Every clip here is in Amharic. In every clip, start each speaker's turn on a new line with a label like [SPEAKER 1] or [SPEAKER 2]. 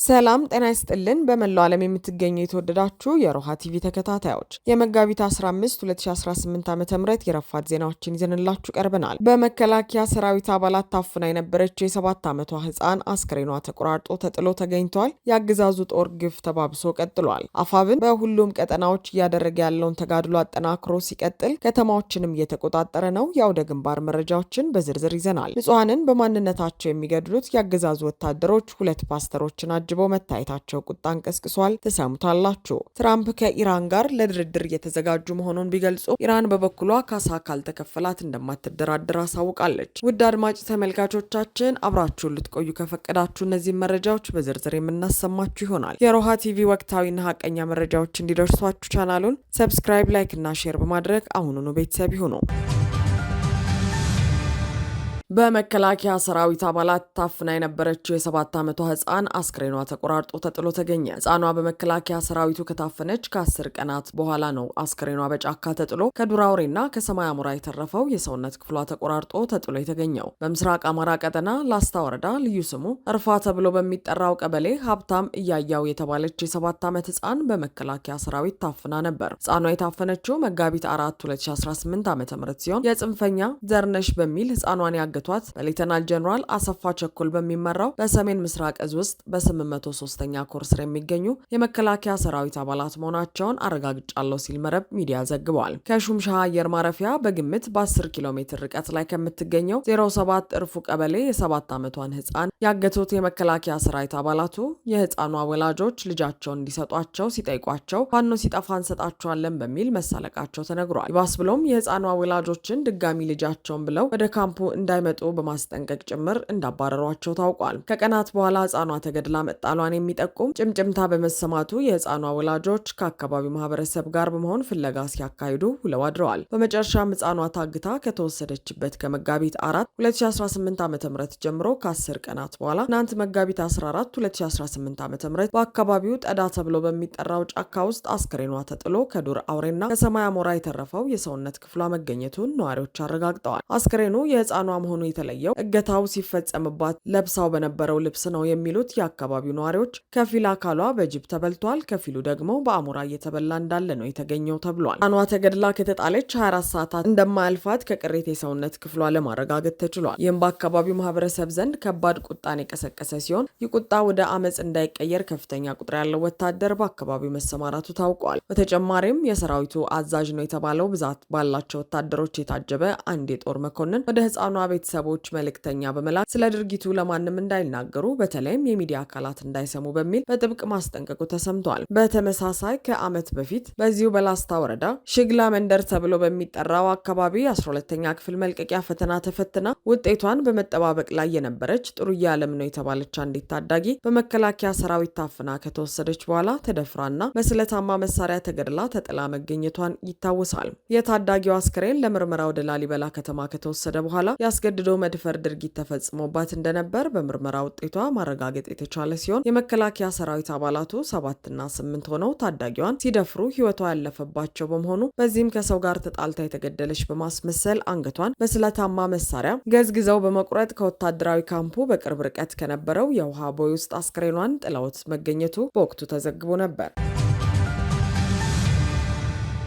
[SPEAKER 1] ሰላም ጤና ይስጥልን በመላው ዓለም የምትገኙ የተወደዳችሁ የሮሃ ቲቪ ተከታታዮች የመጋቢት 15 2018 ዓ.ም የረፋድ ዜናዎችን ይዘንላችሁ ቀርበናል። በመከላከያ ሰራዊት አባላት ታፍና የነበረችው የ7 ዓመቷ ህፃን አስክሬኗ ተቆራርጦ ተጥሎ ተገኝቷል። የአገዛዙ ጦር ግፍ ተባብሶ ቀጥሏል። አፋብን በሁሉም ቀጠናዎች እያደረገ ያለውን ተጋድሎ አጠናክሮ ሲቀጥል ከተማዎችንም እየተቆጣጠረ ነው። የአውደ ግንባር መረጃዎችን በዝርዝር ይዘናል። ንጹሃንን በማንነታቸው የሚገድሉት የአገዛዙ ወታደሮች ሁለት ፓስተሮችን አጅበው መታየታቸው ቁጣን ቀስቅሷል። ተሰሙታላችሁ። ትራምፕ ከኢራን ጋር ለድርድር እየተዘጋጁ መሆኑን ቢገልጹ ኢራን በበኩሏ ካሳ ካልተከፈላት እንደማትደራደር አሳውቃለች። ውድ አድማጭ ተመልካቾቻችን አብራችሁን ልትቆዩ ከፈቀዳችሁ እነዚህ መረጃዎች በዝርዝር የምናሰማችሁ ይሆናል። የሮሃ ቲቪ ወቅታዊና ሀቀኛ መረጃዎች እንዲደርሷችሁ ቻናሉን ሰብስክራይብ፣ ላይክ እና ሼር በማድረግ አሁኑኑ ቤተሰብ ይሁኑ። በመከላከያ ሰራዊት አባላት ታፍና የነበረችው የ7 ዓመቷ ህፃን አስክሬኗ ተቆራርጦ ተጥሎ ተገኘ። ህፃኗ በመከላከያ ሰራዊቱ ከታፈነች ከ10 ቀናት በኋላ ነው አስክሬኗ በጫካ ተጥሎ ከዱር አውሬና ከሰማይ አሞራ የተረፈው የሰውነት ክፍሏ ተቆራርጦ ተጥሎ የተገኘው። በምስራቅ አማራ ቀጠና ላስታ ወረዳ ልዩ ስሙ እርፋ ተብሎ በሚጠራው ቀበሌ ሀብታም እያያው የተባለች የ7 ዓመት ህፃን በመከላከያ ሰራዊት ታፍና ነበር። ህፃኗ የታፈነችው መጋቢት 4 2018 ዓ.ም ሲሆን የጽንፈኛ ዘርነሽ በሚል ህፃኗን ያገቷት በሌተናል ጀነራል አሰፋ ቸኮል በሚመራው በሰሜን ምስራቅ እዝ ውስጥ በ803ኛ ኮር ስር የሚገኙ የመከላከያ ሰራዊት አባላት መሆናቸውን አረጋግጫለሁ ሲል መረብ ሚዲያ ዘግቧል። ከሹምሻ አየር ማረፊያ በግምት በ10 ኪሎ ሜትር ርቀት ላይ ከምትገኘው 07 እርፉ ቀበሌ የ7 ዓመቷን ህፃን ያገቱት የመከላከያ ሰራዊት አባላቱ የህፃኗ ወላጆች ልጃቸውን እንዲሰጧቸው ሲጠይቋቸው ፋኖ ሲጠፋ እንሰጣቸዋለን በሚል መሳለቃቸው ተነግሯል። ይባስ ብሎም የህፃኗ ወላጆችን ድጋሚ ልጃቸውን ብለው ወደ ካምፑ እንዳይመጡ በማስጠንቀቅ ጭምር እንዳባረሯቸው ታውቋል። ከቀናት በኋላ ህፃኗ ተገድላ መጣሏን የሚጠቁም ጭምጭምታ በመሰማቱ የህፃኗ ወላጆች ከአካባቢው ማህበረሰብ ጋር በመሆን ፍለጋ ሲያካሂዱ ውለው አድረዋል። በመጨረሻም ህፃኗ ታግታ ከተወሰደችበት ከመጋቢት 4 2018 ዓ.ም ጀምሮ ከ10 ቀናት በኋላ ትናንት መጋቢት 14 2018 ዓ.ም በአካባቢው ጠዳ ተብሎ በሚጠራው ጫካ ውስጥ አስክሬኗ ተጥሎ ከዱር አውሬና ከሰማይ አሞራ የተረፈው የሰውነት ክፍሏ መገኘቱን ነዋሪዎች አረጋግጠዋል። አስክሬኑ የህፃኗ መሆኑ የተለየው እገታው ሲፈጸምባት ለብሳው በነበረው ልብስ ነው የሚሉት የአካባቢው ነዋሪዎች ከፊል አካሏ በጅብ ተበልቷል፣ ከፊሉ ደግሞ በአሞራ እየተበላ እንዳለ ነው የተገኘው ተብሏል። ህፃኗ ተገድላ ከተጣለች 24 ሰዓታት እንደማያልፋት ከቅሬት የሰውነት ክፍሏ ለማረጋገጥ ተችሏል። ይህም በአካባቢው ማህበረሰብ ዘንድ ከባድ ቁጣን የቀሰቀሰ ሲሆን ይህ ቁጣ ወደ አመፅ እንዳይቀየር ከፍተኛ ቁጥር ያለው ወታደር በአካባቢው መሰማራቱ ታውቋል። በተጨማሪም የሰራዊቱ አዛዥ ነው የተባለው ብዛት ባላቸው ወታደሮች የታጀበ አንድ የጦር መኮንን ወደ ህፃኗ ቤተሰቦች መልእክተኛ በመላክ ስለ ድርጊቱ ለማንም እንዳይናገሩ በተለይም የሚዲያ አካላት እንዳይሰሙ በሚል በጥብቅ ማስጠንቀቁ ተሰምቷል። በተመሳሳይ ከዓመት በፊት በዚሁ በላስታ ወረዳ ሽግላ መንደር ተብሎ በሚጠራው አካባቢ 12ኛ ክፍል መልቀቂያ ፈተና ተፈትና ውጤቷን በመጠባበቅ ላይ የነበረች ጥሩዬ አለም ነው የተባለች አንዲት ታዳጊ በመከላከያ ሰራዊት ታፍና ከተወሰደች በኋላ ተደፍራና በስለታማ መሳሪያ ተገድላ ተጥላ መገኘቷን ይታወሳል። የታዳጊው አስክሬን ለምርመራ ወደ ላሊበላ ከተማ ከተወሰደ በኋላ ያስገድዶ መድፈር ድርጊት ተፈጽሞባት እንደነበር በምርመራ ውጤቷ ማረጋገጥ የተቻለ ሲሆን የመከላከያ ሰራዊት አባላቱ 7 እና 8 ሆነው ታዳጊዋን ሲደፍሩ ህይወቷ ያለፈባቸው በመሆኑ በዚህም ከሰው ጋር ተጣልታ የተገደለች በማስመሰል አንገቷን በስለታማ መሳሪያ ገዝግዘው በመቁረጥ ከወታደራዊ ካምፑ በቅርብ ርቀት ከነበረው የውሃ ቦይ ውስጥ አስክሬኗን ጥለውት መገኘቱ በወቅቱ ተዘግቦ ነበር።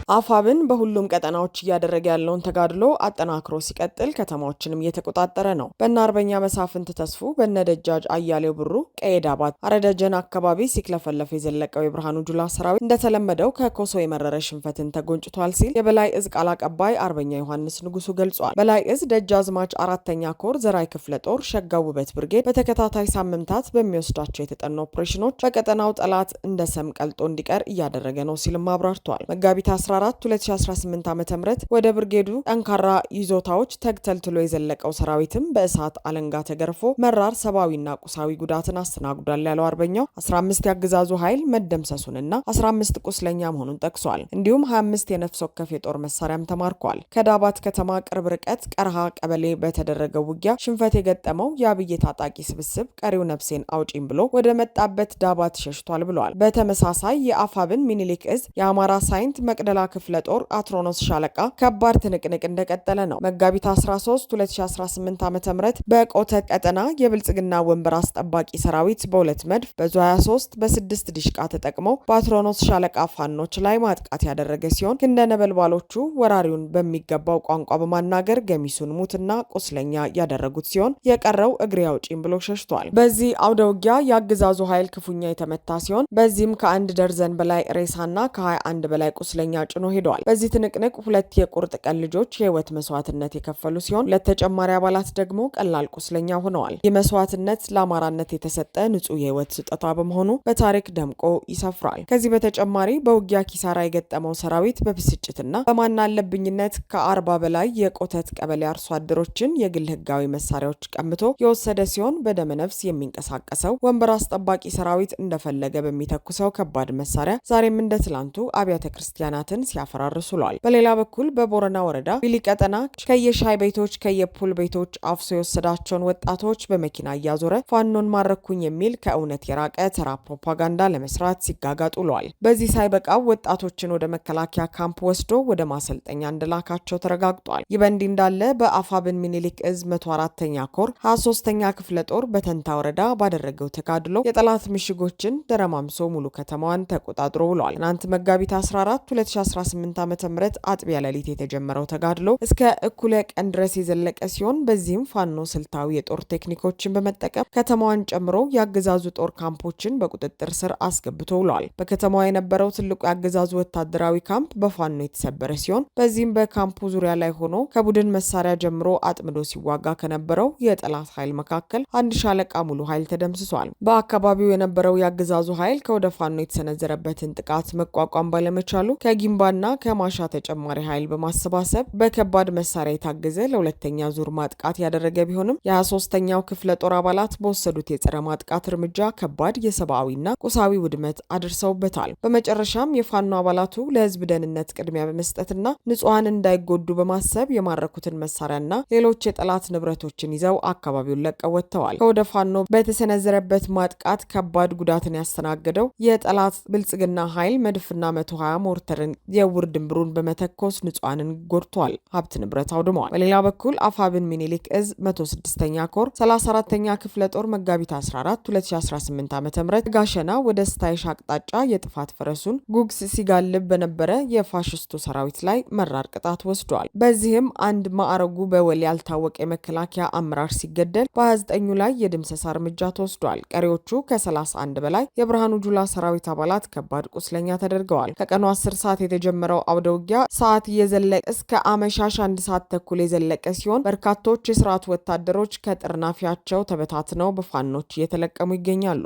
[SPEAKER 1] አፋብን በሁሉም ቀጠናዎች እያደረገ ያለውን ተጋድሎ አጠናክሮ ሲቀጥል ከተማዎችንም እየተቆጣጠረ ነው። በእነ አርበኛ መሳፍንት ተስፉ በነደጃጅ አያሌው ብሩ ቀየዳባት አረደጀን አካባቢ ሲክለፈለፍ የዘለቀው የብርሃኑ ጁላ ሰራዊት እንደተለመደው ከኮሶ የመረረ ሽንፈትን ተጎንጭቷል ሲል የበላይ እዝ ቃል አቀባይ አርበኛ ዮሐንስ ንጉሱ ገልጿል። በላይ እዝ ደጃዝማች 4ኛ ኮር ዘራይ ክፍለ ጦር ሸጋው ውበት ብርጌድ በተከታታይ ሳምንታት በሚወስዳቸው የተጠኑ ኦፕሬሽኖች በቀጠናው ጠላት እንደ ሰም ቀልጦ እንዲቀር እያደረገ ነው ሲልም አብራርቷል። መጋቢት 2018 ዓ.ም ወደ ብርጌዱ ጠንካራ ይዞታዎች ተግተልትሎ የዘለቀው ሰራዊትም በእሳት አለንጋ ተገርፎ መራር ሰብአዊና ቁሳዊ ጉዳትን አስተናግዷል ያለው አርበኛው 15 ያገዛዙ ኃይል መደምሰሱንና 15 ቁስለኛ መሆኑን ጠቅሷል። እንዲሁም 25 የነፍስ ወከፍ የጦር መሳሪያም ተማርኳል። ከዳባት ከተማ ቅርብ ርቀት ቀርሃ ቀበሌ በተደረገው ውጊያ ሽንፈት የገጠመው የአብይ ታጣቂ ስብስብ ቀሪው ነፍሴን አውጪኝ ብሎ ወደ መጣበት ዳባት ሸሽቷል ብሏል። በተመሳሳይ የአፋብን ሚኒሊክ እዝ የአማራ ሳይንት መቅደላ ክፍለ ጦር አትሮኖስ ሻለቃ ከባድ ትንቅንቅ እንደቀጠለ ነው። መጋቢት 13 2018 ዓ.ም በቆተት ቀጠና የብልጽግና ወንበር አስጠባቂ ሰራዊት በሁለት መድፍ በዙ 23 በስድስት ዲሽቃ ተጠቅመው በአትሮኖስ ሻለቃ ፋኖች ላይ ማጥቃት ያደረገ ሲሆን ክንደ ነበልባሎቹ ወራሪውን በሚገባው ቋንቋ በማናገር ገሚሱን ሙትና ቁስለኛ ያደረጉት ሲሆን የቀረው እግሬ አውጪኝ ብሎ ሸሽቷል። በዚህ አውደ ውጊያ የአገዛዙ ኃይል ክፉኛ የተመታ ሲሆን በዚህም ከአንድ ደርዘን በላይ ሬሳና ከ21 በላይ ቁስለኛ ጭኖ ሄደዋል። በዚህ ትንቅንቅ ሁለት የቁርጥ ቀን ልጆች የህይወት መስዋዕትነት የከፈሉ ሲሆን ሁለት ተጨማሪ አባላት ደግሞ ቀላል ቁስለኛ ሆነዋል። ይህ መስዋዕትነት ለአማራነት የተሰጠ ንጹህ የህይወት ስጦታ በመሆኑ በታሪክ ደምቆ ይሰፍራል። ከዚህ በተጨማሪ በውጊያ ኪሳራ የገጠመው ሰራዊት በብስጭትና በማናለብኝነት ከ40 በላይ የቆተት ቀበሌ አርሶ አደሮችን የግል ህጋዊ መሳሪያዎች ቀምቶ የወሰደ ሲሆን በደመነፍስ የሚንቀሳቀሰው ወንበር አስጠባቂ ሰራዊት እንደፈለገ በሚተኩሰው ከባድ መሳሪያ ዛሬም እንደ ትላንቱ አብያተ ክርስቲያናትን ሲያፈራርሱ ውሏል። በሌላ በኩል በቦረና ወረዳ ቢሊ ቀጠና ከየሻይ ቤቶች ከየፑል ቤቶች አፍሶ የወሰዳቸውን ወጣቶች በመኪና እያዞረ ፋኖን ማረኩኝ የሚል ከእውነት የራቀ ተራ ፕሮፓጋንዳ ለመስራት ሲጋጋጡ ውሏል። በዚህ ሳይበቃው ወጣቶችን ወደ መከላከያ ካምፕ ወስዶ ወደ ማሰልጠኛ እንደላካቸው ተረጋግጧል። ይህ በእንዲህ እንዳለ በአፋብን ሚኒሊክ እዝ 104ኛ ኮር 23ኛ ክፍለ ጦር በተንታ ወረዳ ባደረገው ተጋድሎ የጠላት ምሽጎችን ደረማምሶ ሙሉ ከተማዋን ተቆጣጥሮ ውሏል። ትናንት መጋቢት 14 2018 ዓ.ም አጥቢያ ሌሊት የተጀመረው ተጋድሎ እስከ እኩለ ቀን ድረስ የዘለቀ ሲሆን በዚህም ፋኖ ስልታዊ የጦር ቴክኒኮችን በመጠቀም ከተማዋን ጨምሮ የአገዛዙ ጦር ካምፖችን በቁጥጥር ስር አስገብቶ ውሏል። በከተማዋ የነበረው ትልቁ የአገዛዙ ወታደራዊ ካምፕ በፋኖ የተሰበረ ሲሆን በዚህም በካምፑ ዙሪያ ላይ ሆኖ ከቡድን መሳሪያ ጀምሮ አጥምዶ ሲዋጋ ከነበረው የጠላት ኃይል መካከል አንድ ሻለቃ ሙሉ ኃይል ተደምስሷል። በአካባቢው የነበረው የአገዛዙ ኃይል ከወደ ፋኖ የተሰነዘረበትን ጥቃት መቋቋም ባለመቻሉ ከጊምባና ከማሻ ተጨማሪ ኃይል በማሰባሰብ በከባድ መሳሪያ የታገዘ ለሁለተኛ ዙር ማጥቃት ያደረገ ቢሆንም የ23ኛው ክፍለ ጦር አባላት በወሰዱት የጸረ ማጥቃት እርምጃ ከባድ የሰብአዊና ቁሳዊ ውድመት አድርሰውበታል። በመጨረሻም የፋኖ አባላቱ ለህዝብ ደህንነት ቅድሚያ በመስጠትና ንጹሐን እንዳይጎዱ በማሰብ የማረኩትን መሳሪያና ሌሎች የጠላት ንብረቶችን ይዘው አካባቢውን ለቀው ወጥተዋል። ከወደ ፋኖ በተሰነዘረበት ማጥቃት ከባድ ጉዳትን ያስተናገደው የጠላት ብልጽግና ኃይል መድፍና 120 ሞርተርን የውር ድንብሩን በመተኮስ ንጹሐንን ጎድቷል፣ ሀብት ንብረት አውድመዋል። በሌላ በኩል አፋብን ሚኒሊክ እዝ 106ኛ ኮር 34ኛ ክፍለ ጦር መጋቢት 14 2018 ዓ.ም ጋሸና ወደ ስታይሽ አቅጣጫ የጥፋት ፈረሱን ጉግስ ሲጋልብ በነበረ የፋሽስቱ ሰራዊት ላይ መራር ቅጣት ወስዷል። በዚህም አንድ ማዕረጉ በወል ያልታወቀ የመከላከያ አመራር ሲገደል በ29ኙ ላይ የድምሰሳ እርምጃ ተወስዷል። ቀሪዎቹ ከ31 በላይ የብርሃኑ ጁላ ሰራዊት አባላት ከባድ ቁስለኛ ተደርገዋል። ከቀኑ 10 ሰዓት የተጀመረው አውደ ውጊያ ሰዓት እየዘለቀ እስከ አመሻሽ 1 ሰዓት ተኩል የዘለቀ ሲሆን በርካቶች የስርዓቱ ወታደሮች ከጥርናፊያቸው ተበታትነው በፋኖች እየተለቀሙ ይገኛሉ።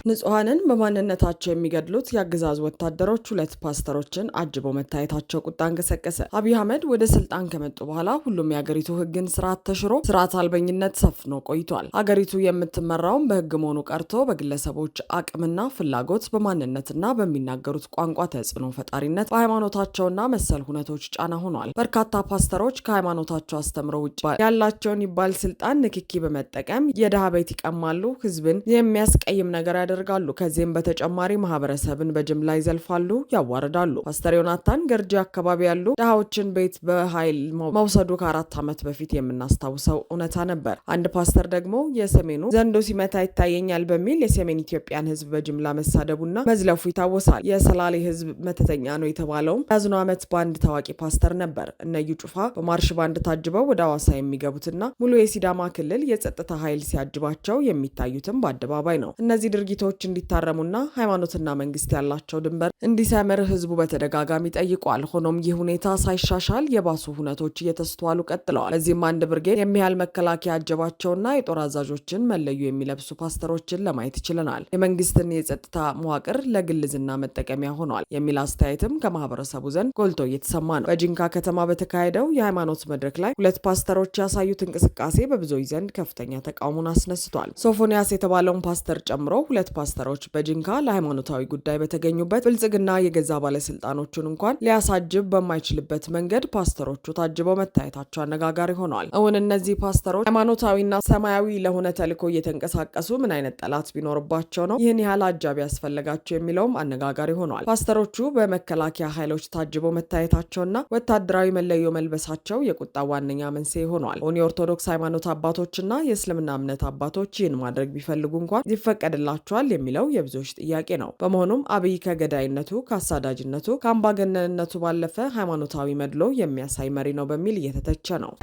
[SPEAKER 1] ንጹሐንን በማንነታቸው የሚገድሉት የአገዛዙ ወታደሮች ሁለት ፓስተሮችን አጅበው መታየታቸው ቁጣ እንቀሰቀሰ። አብይ አህመድ ወደ ስልጣን ከመጡ በኋላ ሁሉም የአገሪቱ ህግን ስርዓት ተሽሮ ስርዓት አልበኝነት ሰፍኖ ቆይቷል። አገሪቱ የምትመራውም በህግ መሆኑ ቀርቶ በግለሰቦች አቅምና ፍላጎት፣ በማንነትና በሚናገሩት ቋንቋ ተጽዕኖ ፈጣሪነት፣ በሃይማኖታቸውና መሰል ሁነቶች ጫና ሆኗል። በርካታ ፓስተሮች ከሃይማኖታቸው አስተምሮ ውጭ ያላቸውን ይባል ስልጣን ንክኪ በመጠቀም የድሃ ቤት ይቀማሉ፣ ህዝብን የሚያስቀይም ነገር ያደርጋሉ። ከዚህም በተጨማሪ ማህበረሰብን በጅምላ ይዘልፋሉ፣ ያዋርዳሉ። ፓስተር ዮናታን ገርጂ አካባቢ ያሉ ድሃዎችን ቤት በኃይል መውሰዱ ከ4 ዓመት በፊት የምናስታውሰው እውነታ ነበር። አንድ ፓስተር ደግሞ የሰሜኑ ዘንዶ ሲመታ ይታየኛል በሚል የሰሜን ኢትዮጵያን ህዝብ በጅምላ መሳደቡና መዝለፉ ይታወሳል። የሰላሌ ህዝብ መተተኛ ነው የተባለውም ያዝነው ዓመት በአንድ ታዋቂ ፓስተር ነበር። እነዩ ጩፋ በማርሽ ባንድ ታጅበው ወደ ሐዋሳ የሚገቡትና ሙሉ የሲዳማ ክልል የጸጥታ ኃይል ሲያጅባቸው የሚታዩትም በአደባባይ ነው። እነዚህ ድርጊቶች እንዲታረሙና ሃይማኖትና መንግስት ያላቸው ድንበር እንዲሰምር ህዝቡ በተደጋጋሚ ጠይቋል። ሆኖም ይህ ሁኔታ ሳይሻሻል የባሱ ሁነቶች እየተስተዋሉ ቀጥለዋል። ለዚህም አንድ ብርጌድ የሚያህል መከላከያ ያጀባቸውና የጦር አዛዦችን መለዩ የሚለብሱ ፓስተሮችን ለማየት ይችለናል። የመንግስትን የጸጥታ መዋቅር ለግልዝና መጠቀሚያ ሆኗል የሚል አስተያየትም ከማህበረሰቡ ዘንድ ጎልቶ እየተሰማ ነው። በጂንካ ከተማ በተካሄደው የሃይማኖት መድረክ ላይ ሁለት ፓስተሮች ያሳዩት እንቅስቃሴ በብዙዎች ዘንድ ከፍተኛ ተቃውሞን አስነስቷል። ሶፎንያስ የተባለውን ፓስተር ጨምሮ ሁለት ፓስተሮች በጂንካ ለሃይማኖታዊ ጉዳይ በተገኙበት ብልጽግና የገዛ ባለስልጣኖቹን እንኳን ሊያሳጅብ በማይችልበት መንገድ ፓስተሮቹ ታጅበው መታየታቸው አነጋጋሪ ሆኗል። እውን እነዚህ ፓስተሮች ሃይማኖታዊና ሰማያዊ ለሆነ ተልዕኮ እየተንቀሳቀሱ ምን አይነት ጠላት ቢኖርባቸው ነው ይህን ያህል አጃቢ ያስፈለጋቸው የሚለውም አነጋጋሪ ሆኗል። ፓስተሮቹ በመከላከያ ኃይሎች ታጅበው መታየታቸውና ወታደራዊ መለዮ መልበሳቸው የቁጣ ዋነኛ መንስኤ ሆኗል። የኦርቶዶክስ ሃይማኖት አባቶችና የእስልምና እምነት አባቶች ይህን ማድረግ ቢፈልጉ እንኳን ይፈቀድላቸዋል የሚለው የብዙዎች ጥያቄ ነው። በመሆኑም አብይ ከገዳይነቱ፣ ከአሳዳጅነቱ፣ ከአምባገነንነቱ ባለፈ ሃይማኖታዊ መድሎ የሚያሳይ መሪ ነው በሚል እየተተቸ ነው።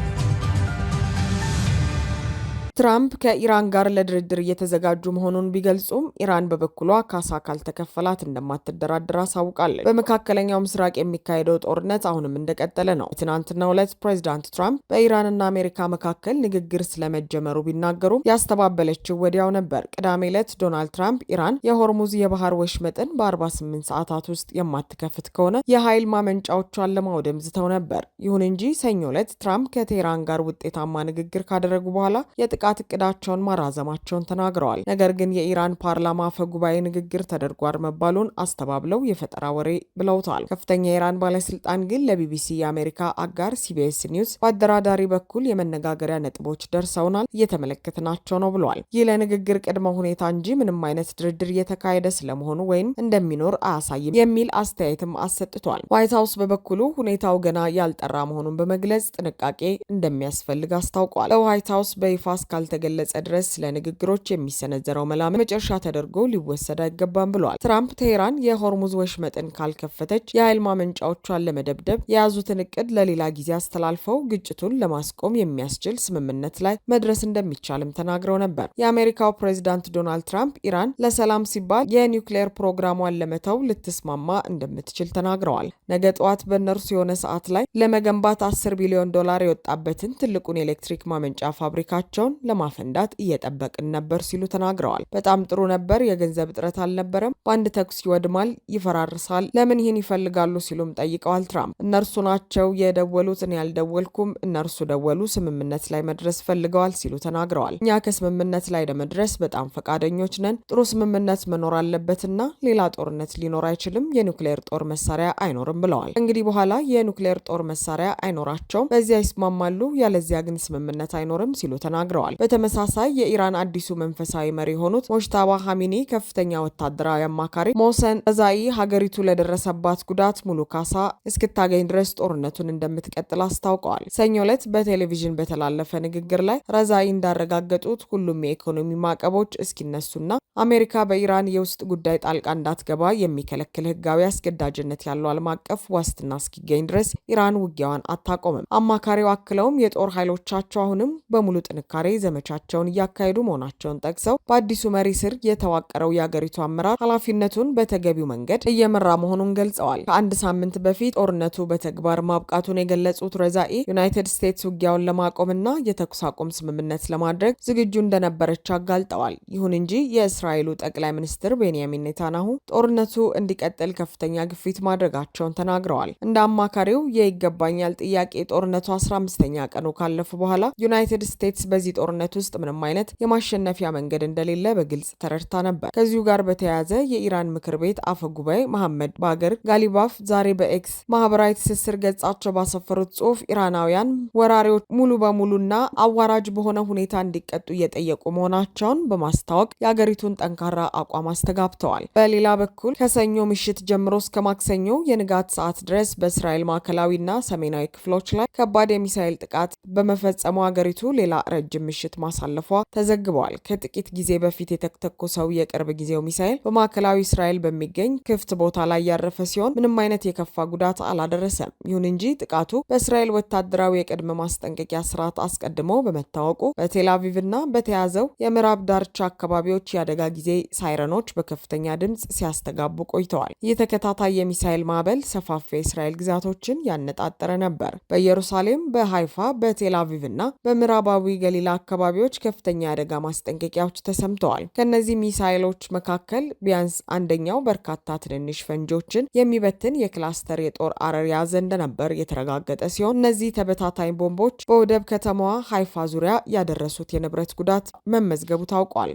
[SPEAKER 1] ትራምፕ ከኢራን ጋር ለድርድር እየተዘጋጁ መሆኑን ቢገልጹም ኢራን በበኩሏ ካሳ ካልተከፈላት እንደማትደራደር አሳውቃለች። በመካከለኛው ምስራቅ የሚካሄደው ጦርነት አሁንም እንደቀጠለ ነው። በትናንትናው ዕለት ፕሬዚዳንት ትራምፕ በኢራንና አሜሪካ መካከል ንግግር ስለመጀመሩ ቢናገሩም ያስተባበለችው ወዲያው ነበር። ቅዳሜ ዕለት ዶናልድ ትራምፕ ኢራን የሆርሙዝ የባህር ወሽመጥን በ48 ሰዓታት ውስጥ የማትከፍት ከሆነ የኃይል ማመንጫዎቿን ለማውደም ዝተው ነበር። ይሁን እንጂ ሰኞ ዕለት ትራምፕ ከቴህራን ጋር ውጤታማ ንግግር ካደረጉ በኋላ የጥቃት እቅዳቸውን ማራዘማቸውን ተናግረዋል። ነገር ግን የኢራን ፓርላማ አፈ ጉባኤ ንግግር ተደርጓል መባሉን አስተባብለው የፈጠራ ወሬ ብለውታል። ከፍተኛ የኢራን ባለስልጣን ግን ለቢቢሲ የአሜሪካ አጋር ሲቢኤስ ኒውስ በአደራዳሪ በኩል የመነጋገሪያ ነጥቦች ደርሰውናል፣ እየተመለከትናቸው ነው ብለዋል። ይህ ለንግግር ቅድመ ሁኔታ እንጂ ምንም አይነት ድርድር እየተካሄደ ስለመሆኑ ወይም እንደሚኖር አያሳይም የሚል አስተያየትም አሰጥቷል። ዋይት ሀውስ በበኩሉ ሁኔታው ገና ያልጠራ መሆኑን በመግለጽ ጥንቃቄ እንደሚያስፈልግ አስታውቋል። በዋይት ሀውስ በይፋ ካልተገለጸ ድረስ ለንግግሮች የሚሰነዘረው መላምት መጨረሻ ተደርጎ ሊወሰድ አይገባም ብለዋል። ትራምፕ ቴህራን የሆርሙዝ ወሽመጥን ካልከፈተች የኃይል ማመንጫዎቿን ለመደብደብ የያዙትን እቅድ ለሌላ ጊዜ አስተላልፈው ግጭቱን ለማስቆም የሚያስችል ስምምነት ላይ መድረስ እንደሚቻልም ተናግረው ነበር። የአሜሪካው ፕሬዚዳንት ዶናልድ ትራምፕ ኢራን ለሰላም ሲባል የኒውክሌር ፕሮግራሟን ለመተው ልትስማማ እንደምትችል ተናግረዋል። ነገ ጠዋት በእነርሱ የሆነ ሰዓት ላይ ለመገንባት $10 ቢሊዮን የወጣበትን ትልቁን የኤሌክትሪክ ማመንጫ ፋብሪካቸውን ለማፈንዳት እየጠበቅን ነበር ሲሉ ተናግረዋል። በጣም ጥሩ ነበር፣ የገንዘብ እጥረት አልነበረም፣ በአንድ ተኩስ ይወድማል፣ ይፈራርሳል፣ ለምን ይህን ይፈልጋሉ ሲሉም ጠይቀዋል። ትራምፕ እነርሱ ናቸው የደወሉት፣ እኔ ያልደወልኩም፣ እነርሱ ደወሉ፣ ስምምነት ላይ መድረስ ፈልገዋል ሲሉ ተናግረዋል። እኛ ከስምምነት ላይ ለመድረስ በጣም ፈቃደኞች ነን፣ ጥሩ ስምምነት መኖር አለበትና ሌላ ጦርነት ሊኖር አይችልም፣ የኒውክሌር ጦር መሳሪያ አይኖርም ብለዋል። እንግዲህ በኋላ የኒውክሌር ጦር መሳሪያ አይኖራቸውም፣ በዚያ ይስማማሉ፣ ያለዚያ ግን ስምምነት አይኖርም ሲሉ ተናግረዋል። በተመሳሳይ የኢራን አዲሱ መንፈሳዊ መሪ የሆኑት ሞጅታባ ሀሚኒ ከፍተኛ ወታደራዊ አማካሪ ሞሰን ረዛኢ ሀገሪቱ ለደረሰባት ጉዳት ሙሉ ካሳ እስክታገኝ ድረስ ጦርነቱን እንደምትቀጥል አስታውቀዋል። ሰኞ ዕለት በቴሌቪዥን በተላለፈ ንግግር ላይ ረዛኢ እንዳረጋገጡት ሁሉም የኢኮኖሚ ማዕቀቦች እስኪነሱና አሜሪካ በኢራን የውስጥ ጉዳይ ጣልቃ እንዳትገባ የሚከለክል ህጋዊ አስገዳጅነት ያለው ዓለም አቀፍ ዋስትና እስኪገኝ ድረስ ኢራን ውጊያዋን አታቆምም። አማካሪው አክለውም የጦር ኃይሎቻቸው አሁንም በሙሉ ጥንካሬ ዘመቻቸውን እያካሄዱ መሆናቸውን ጠቅሰው በአዲሱ መሪ ስር የተዋቀረው የአገሪቱ አመራር ኃላፊነቱን በተገቢው መንገድ እየመራ መሆኑን ገልጸዋል። ከአንድ ሳምንት በፊት ጦርነቱ በተግባር ማብቃቱን የገለጹት ረዛኢ ዩናይትድ ስቴትስ ውጊያውን ለማቆምና የተኩስ አቁም ስምምነት ለማድረግ ዝግጁ እንደነበረች አጋልጠዋል። ይሁን እንጂ የእስራኤሉ ጠቅላይ ሚኒስትር ቤንያሚን ኔታንያሁ ጦርነቱ እንዲቀጥል ከፍተኛ ግፊት ማድረጋቸውን ተናግረዋል። እንደ አማካሪው የይገባኛል ጥያቄ ጦርነቱ 15ኛ ቀኑ ካለፉ በኋላ ዩናይትድ ስቴትስ በዚህ ጦርነት ውስጥ ምንም አይነት የማሸነፊያ መንገድ እንደሌለ በግልጽ ተረድታ ነበር። ከዚሁ ጋር በተያያዘ የኢራን ምክር ቤት አፈ ጉባኤ መሐመድ ባገር ጋሊባፍ ዛሬ በኤክስ ማህበራዊ ትስስር ገጻቸው ባሰፈሩት ጽሑፍ ኢራናውያን ወራሪዎች ሙሉ በሙሉና አዋራጅ በሆነ ሁኔታ እንዲቀጡ እየጠየቁ መሆናቸውን በማስታወቅ የአገሪቱን ጠንካራ አቋም አስተጋብተዋል። በሌላ በኩል ከሰኞ ምሽት ጀምሮ እስከ ማክሰኞ የንጋት ሰዓት ድረስ በእስራኤል ማዕከላዊና ሰሜናዊ ክፍሎች ላይ ከባድ የሚሳኤል ጥቃት በመፈጸሙ አገሪቱ ሌላ ረጅም ምሽት ማሳለፏ ተዘግቧል። ከጥቂት ጊዜ በፊት የተተኮሰው የቅርብ ጊዜው ሚሳኤል በማዕከላዊ እስራኤል በሚገኝ ክፍት ቦታ ላይ ያረፈ ሲሆን ምንም አይነት የከፋ ጉዳት አላደረሰም። ይሁን እንጂ ጥቃቱ በእስራኤል ወታደራዊ የቅድመ ማስጠንቀቂያ ስርዓት አስቀድሞ በመታወቁ በቴል አቪቭና በተያዘው የምዕራብ ዳርቻ አካባቢዎች የአደጋ ጊዜ ሳይረኖች በከፍተኛ ድምፅ ሲያስተጋቡ ቆይተዋል። ይህ ተከታታይ የሚሳኤል ማዕበል ሰፋፊ የእስራኤል ግዛቶችን ያነጣጠረ ነበር። በኢየሩሳሌም፣ በሃይፋ፣ በቴል አቪቭና በምዕራባዊ ገሊላ አካባቢዎች ከፍተኛ የአደጋ ማስጠንቀቂያዎች ተሰምተዋል። ከነዚህ ሚሳኤሎች መካከል ቢያንስ አንደኛው በርካታ ትንንሽ ፈንጂዎችን የሚበትን የክላስተር የጦር አረር ያዘ እንደነበር የተረጋገጠ ሲሆን እነዚህ ተበታታኝ ቦምቦች በወደብ ከተማዋ ሃይፋ ዙሪያ ያደረሱት የንብረት ጉዳት መመዝገቡ ታውቋል።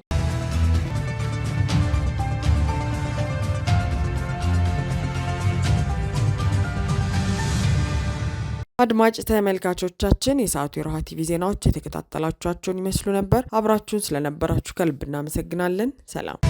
[SPEAKER 1] አድማጭ ተመልካቾቻችን የሰዓቱ የሮሃ ቲቪ ዜናዎች የተከታተላችኋቸውን ይመስሉ ነበር። አብራችሁን ስለነበራችሁ ከልብ እናመሰግናለን። ሰላም።